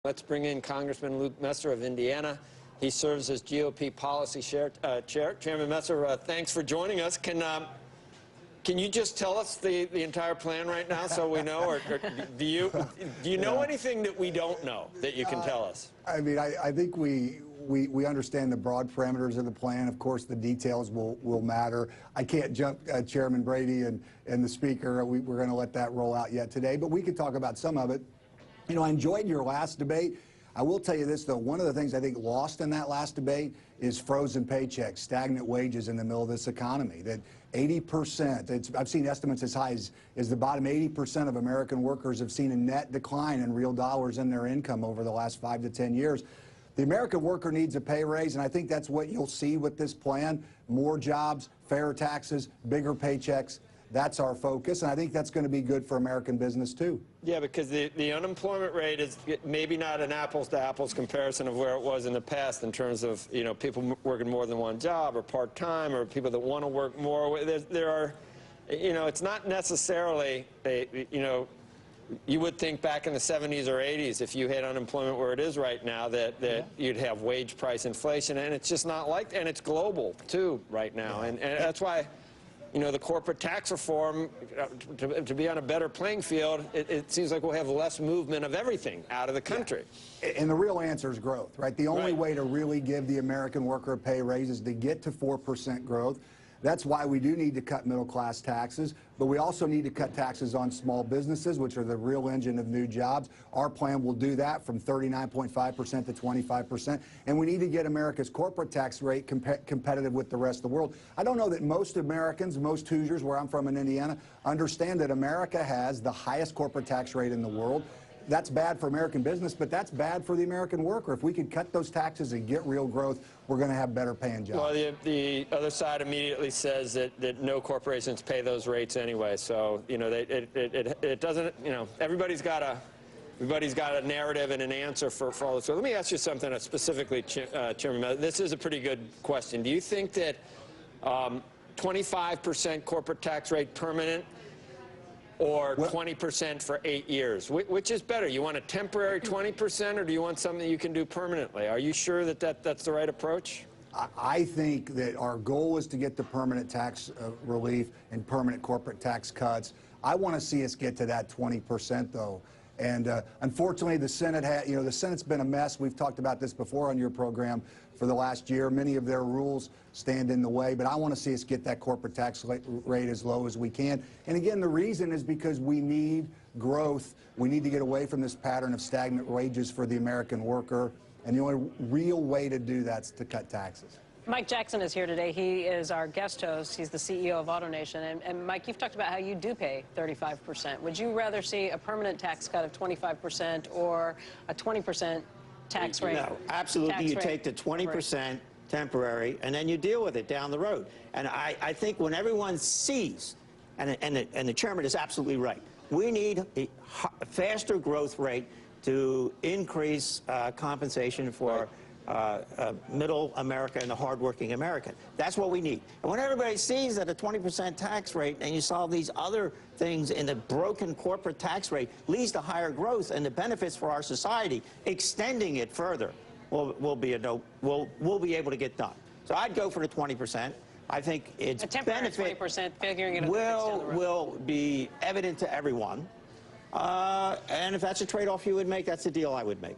Let's bring in Congressman Luke Messer of Indiana. He serves as GOP policy chair. Chairman Messer, thanks for joining us. Can you just tell us the entire plan right now so we know, or do you know anything that we don't know that you can tell us? I mean, I think we understand the broad parameters of the plan. Of course, the details will matter. I can't jump Chairman Brady and the Speaker. We're going to let that roll out yet today, but we can talk about some of it. You know, I enjoyed your last debate. I will tell you this, though. One of the things I think lost in that last debate is frozen paychecks, stagnant wages in the middle of this economy. That 80%, I've seen estimates as high as the bottom 80% of American workers have seen a net decline in real dollars in their income over the last 5 to 10 years. The American worker needs a pay raise, and I think that's what you'll see with this plan. More jobs, fairer taxes, bigger paychecks. That's our focus, and I think that's going to be good for American business, too. Yeah, because the unemployment rate is maybe not an apples-to-apples comparison of where it was in the past in terms of, you know, people working more than one job or part-time or people that want to work more. There are, you know, it's not necessarily, you know, you would think back in the 70s or 80s, if you had unemployment where it is right now, that you'd have wage price inflation, and it's just not like, and it's global, too, right now. And that's why, you know, the corporate tax reform, to be on a better playing field, it seems like we'll have less movement of everything out of the country. Yeah. And the real answer is growth, right? The only way to really give the American worker a pay raise is to get to 4% growth. That's why we do need to cut middle-class taxes, but we also need to cut taxes on small businesses, which are the real engine of new jobs. Our plan will do that from 39.5% to 25%, and we need to get America's corporate tax rate competitive with the rest of the world. I don't know that most Americans, most Hoosiers, where I'm from in Indiana, understand that America has the highest corporate tax rate in the world. That's bad for American business, but that's bad for the American worker. If we can cut those taxes and get real growth, we're going to have better paying jobs. Well, the other side immediately says that no corporations pay those rates anyway. So, you know, it doesn't, you know, everybody's got a narrative and an answer for all this. So let me ask you something specifically, Chairman. This is a pretty good question. Do you think that 25% corporate tax rate permanent, or 20% for 8 years? Which is better? You want a temporary 20%, or do you want something you can do permanently? Are you sure that that's the right approach? I think that our goal is to get the permanent tax relief and permanent corporate tax cuts. I want to see us get to that 20%, though. And unfortunately, the Senate the Senate's been a mess. We've talked about this before on your program for the last year. Many of their rules stand in the way, but I want to see us get that corporate tax rate as low as we can. And again, the reason is because we need growth. We need to get away from this pattern of stagnant wages for the American worker. And the only real way to do that is to cut taxes. Mike Jackson is here today. He is our guest host. He's the CEO of AutoNation. And Mike, you've talked about how you do pay 35%. Would you rather see a permanent tax cut of 25% or a 20% tax rate? No, absolutely. You take the 20% temporary, and then you deal with it down the road. And I think when everyone sees, and the chairman is absolutely right, we need a faster growth rate to increase compensation for middle America and the hardworking American. That's what we need. And when everybody sees that a 20% tax rate and you solve these other things in the broken corporate tax rate leads to higher growth and the benefits for our society, extending it further will be able to get done. So I'd go for the 20%. I think its benefit 20%, figuring it will be evident to everyone. And if that's a trade-off you would make, that's the deal I would make.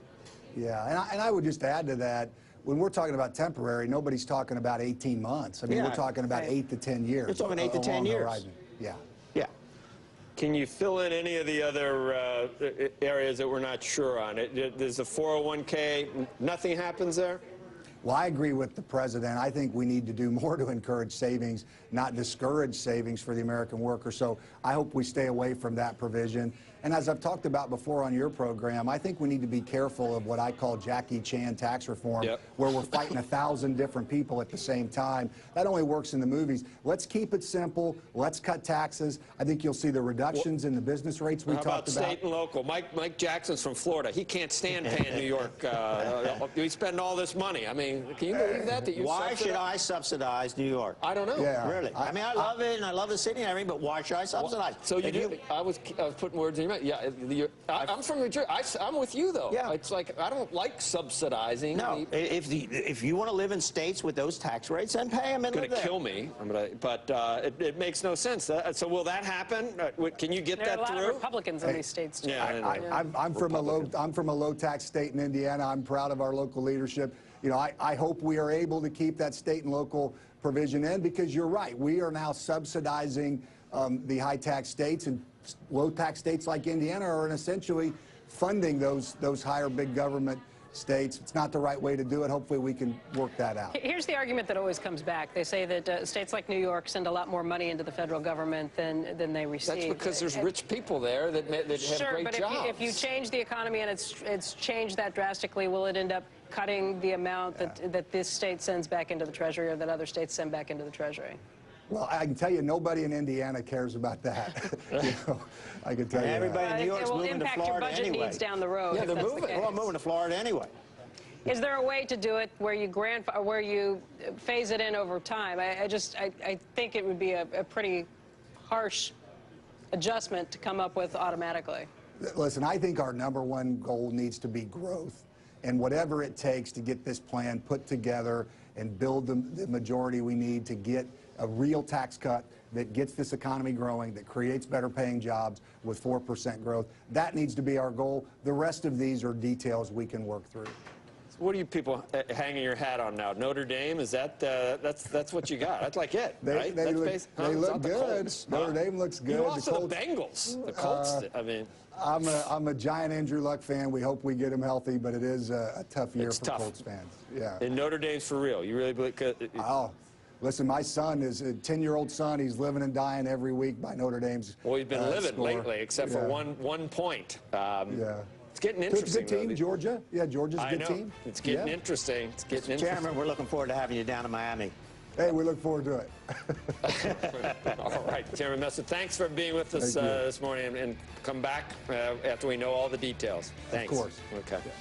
Yeah, and I would just add to that, when we're talking about temporary, nobody's talking about 18 months. I mean, we're talking about 8 to 10 years. We're talking 8 to 10 years. Horizon. Yeah. Yeah. Can you fill in any of the other areas that we're not sure on? There's a 401k. Nothing happens there? Well, I agree with the president. I think we need to do more to encourage savings, not discourage savings for the American worker. So I hope we stay away from that provision. And as I've talked about before on your program, I think we need to be careful of what I call Jackie Chan tax reform, where we're fighting 1,000 different people at the same time. That only works in the movies. Let's keep it simple. Let's cut taxes. I think you'll see the reductions in the business rates we talked about. How about state and local? Mike Jackson's from Florida. He can't stand paying New York. We spend all this money. I mean, can you believe that? Why should I subsidize New York? I don't know. Yeah. Really. I mean, I love it, and I love the city and everything, but why should I subsidize? So you do. I was putting words in your mouth. Chairman, yeah, I'm from New Jersey. I'm with you, though. Yeah. It's like, I don't like subsidizing. No, if you want to live in states with those tax rates, then pay them and live It's there. going to kill me, but it makes no sense. So will that happen? Can you get There are a that lot through? of Republicans in these states, too. Yeah, I'm from a low tax state in Indiana. I'm proud of our local leadership. You know, I hope we are able to keep that state and local provision in, because you're right. We are now subsidizing the high tax states, and low tax states like Indiana are essentially funding those higher big government states. It's not the right way to do it. Hopefully we can work that out. Here's the argument that always comes back. They say that states like New York send a lot more money into the federal government than they receive. That's because there's rich people there that have great jobs. Sure, but if you change the economy and it's changed that drastically, will it end up cutting the amount that this state sends back into the Treasury, or that other states send back into the Treasury? Well, I can tell you, nobody in Indiana cares about that. You know, I can tell you Everybody that. in New York's it will moving to impact your Florida budget anyway. needs down the road. Yeah, if they're that's the moving. Well, case. moving to Florida anyway. Is there a way to do it where you phase it in over time? I think it would be a pretty harsh adjustment to come up with automatically. Listen, I think our #1 goal needs to be growth, and whatever it takes to get this plan put together and build the majority we need to get a real tax cut that gets this economy growing, that creates better paying jobs with 4% growth. That needs to be our goal. The rest of these are details we can work through. So what are you people hanging your hat on now? Notre Dame? Is that that's what you got? That's like it, right? They look, It's they look not the good. Colts, Notre Dame looks good. You lost to the Colts- Bengals. The Colts. I mean, I'm a giant Andrew Luck fan. We hope we get him healthy, but it is a tough year It's for tough. Colts fans. Yeah. and Notre Dame's for real. You really believe? Oh, listen, my son is a 10-year-old son. He's living and dying every week by Notre Dame's. Well, he's been living score. lately, except for Yeah. one point. Yeah. It's getting interesting. Good team, though. Georgia. Yeah, Georgia's a I good know. team. It's getting Yeah. interesting. It's getting interesting. Chairman, we're looking forward to having you down in Miami. Hey, we look forward to it. All right, Chairman Messer, thanks for being with us Thank you. this morning, and come back after we know all the details. Thanks. Of course. Okay. Yeah.